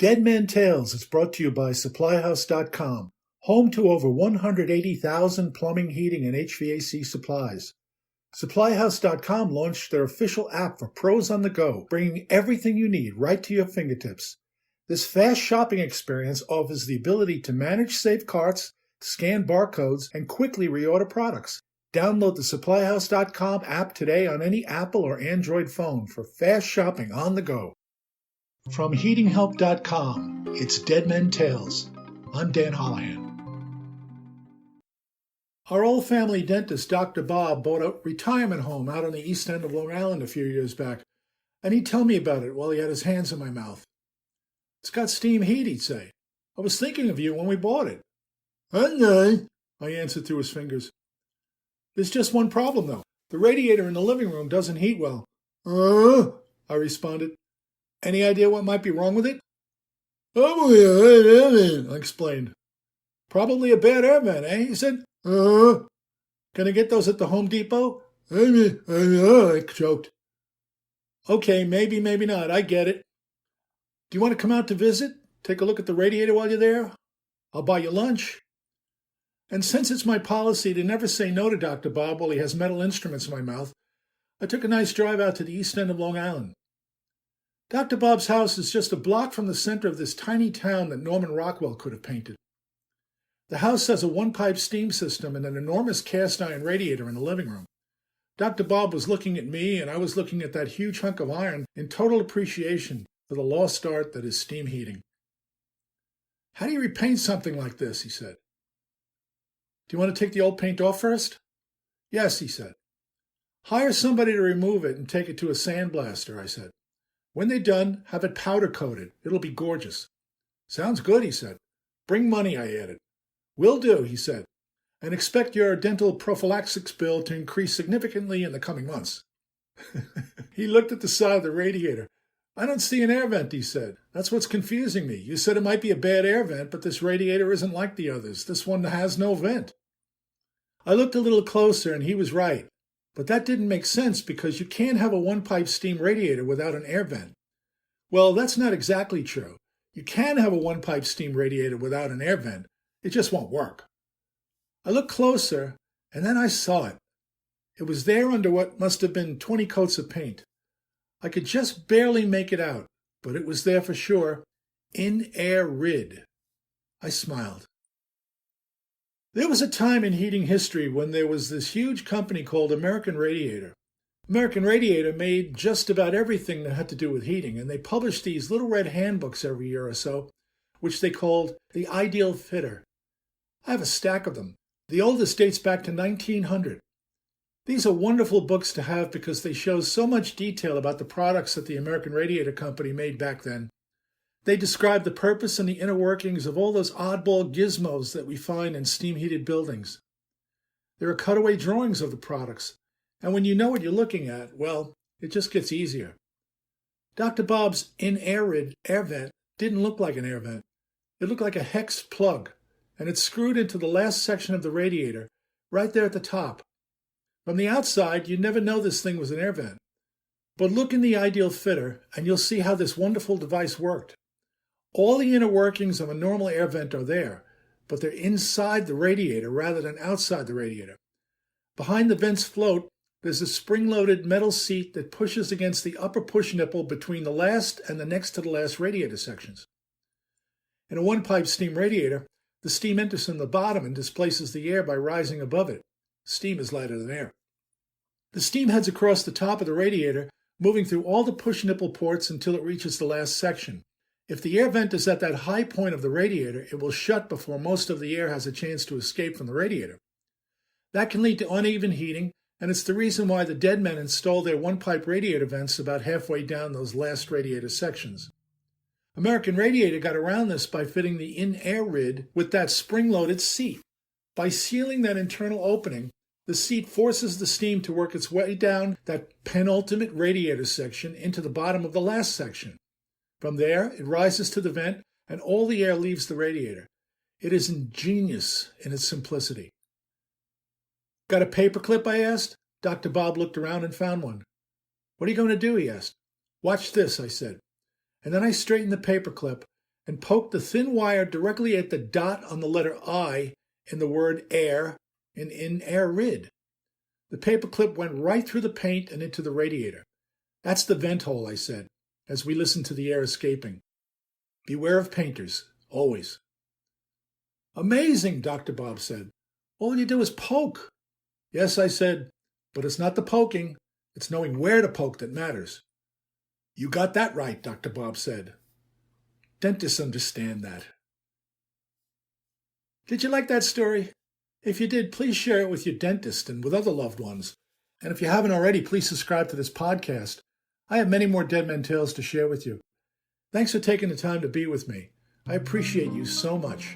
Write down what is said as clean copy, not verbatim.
Dead Men Tales is brought to you by SupplyHouse.com, home to over 180,000 plumbing, heating, and HVAC supplies. SupplyHouse.com launched their official app for pros on the go, bringing everything you need right to your fingertips. This fast shopping experience offers the ability to manage safe carts, scan barcodes, and quickly reorder products. Download the SupplyHouse.com app today on any Apple or Android phone for fast shopping on the go. From HeatingHelp.com, it's Dead Men Tales. I'm Dan Holohan. Our old family dentist, Dr. Bob, bought a retirement home out on the east end of Long Island a few years back, and he'd tell me about it while he had his hands in my mouth. "It's got steam heat," he'd say. "I was thinking of you when we bought it." "Okay," I answered through his fingers. "There's just one problem, though. The radiator in the living room doesn't heat well." I responded. "Any idea what might be wrong with it?" I explained. "Probably a bad air vent, eh?" he said. "Can I get those at the Home Depot?" I choked. "Okay, maybe not. I get it. Do you want to come out to visit? Take a look at the radiator while you're there? I'll buy you lunch." And since it's my policy to never say no to Dr. Bob while he has metal instruments in my mouth, I took a nice drive out to the east end of Long Island. Dr. Bob's house is just a block from the center of this tiny town that Norman Rockwell could have painted. The house has a one-pipe steam system and an enormous cast-iron radiator in the living room. Dr. Bob was looking at me, and I was looking at that huge hunk of iron in total appreciation for the lost art that is steam heating. "How do you repaint something like this?" he said. "Do you want to take the old paint off first?" "Yes," he said. "Hire somebody to remove it and take it to a sandblaster," I said. "When they're done, have it powder-coated. It'll be gorgeous." "Sounds good," he said. "Bring money," I added. "Will do," he said. "And expect your dental prophylaxis bill to increase significantly in the coming months." He looked at the side of the radiator. "I don't see an air vent," he said. "That's what's confusing me. You said it might be a bad air vent, but this radiator isn't like the others. This one has no vent." I looked a little closer, and he was right. But that didn't make sense because you can't have a one-pipe steam radiator without an air vent. Well, that's not exactly true. You can have a one-pipe steam radiator without an air vent. It just won't work. I looked closer, and then I saw it. It was there under what must have been 20 coats of paint. I could just barely make it out, but it was there for sure. In-air rid. I smiled. There was a time in heating history when there was this huge company called American Radiator. American Radiator made just about everything that had to do with heating, and they published these little red handbooks every year or so, which they called The Ideal Fitter. I have a stack of them. The oldest dates back to 1900. These are wonderful books to have because they show so much detail about the products that the American Radiator Company made back then. They describe the purpose and the inner workings of all those oddball gizmos that we find in steam-heated buildings. There are cutaway drawings of the products, and when you know what you're looking at, well, it just gets easier. Dr. Bob's in-air air vent didn't look like an air vent. It looked like a hex plug, and it's screwed into the last section of the radiator, right there at the top. From the outside, you'd never know this thing was an air vent. But look in the Ideal Fitter, and you'll see how this wonderful device worked. All the inner workings of a normal air vent are there, but they're inside the radiator rather than outside the radiator. Behind the vent's float, there's a spring-loaded metal seat that pushes against the upper push nipple between the last and the next to the last radiator sections. In a one-pipe steam radiator, the steam enters from the bottom and displaces the air by rising above it. Steam is lighter than air. The steam heads across the top of the radiator, moving through all the push nipple ports until it reaches the last section. If the air vent is at that high point of the radiator, it will shut before most of the air has a chance to escape from the radiator. That can lead to uneven heating, and it's the reason why the dead men installed their one-pipe radiator vents about halfway down those last radiator sections. American Radiator got around this by fitting the in-air rid with that spring-loaded seat. By sealing that internal opening, the seat forces the steam to work its way down that penultimate radiator section into the bottom of the last section. From there, it rises to the vent, and all the air leaves the radiator. It is ingenious in its simplicity. "Got a paperclip?" I asked. Dr. Bob looked around and found one. "What are you going to do?" he asked. "Watch this," I said. And then I straightened the paperclip, and poked the thin wire directly at the dot on the letter I in the word air and in air rid. The paperclip went right through the paint and into the radiator. That's the vent hole, I said, as we listened to the air escaping. Beware of painters, always. Amazing, Dr. Bob said. All you do is poke. Yes, I said, but it's not the poking. It's knowing where to poke that matters. You got that right, Dr. Bob said. Dentists understand that. Did you like that story? If you did, please share it with your dentist and with other loved ones. And if you haven't already, please subscribe to this podcast. I have many more Dead Man Tales to share with you. Thanks for taking the time to be with me. I appreciate you so much.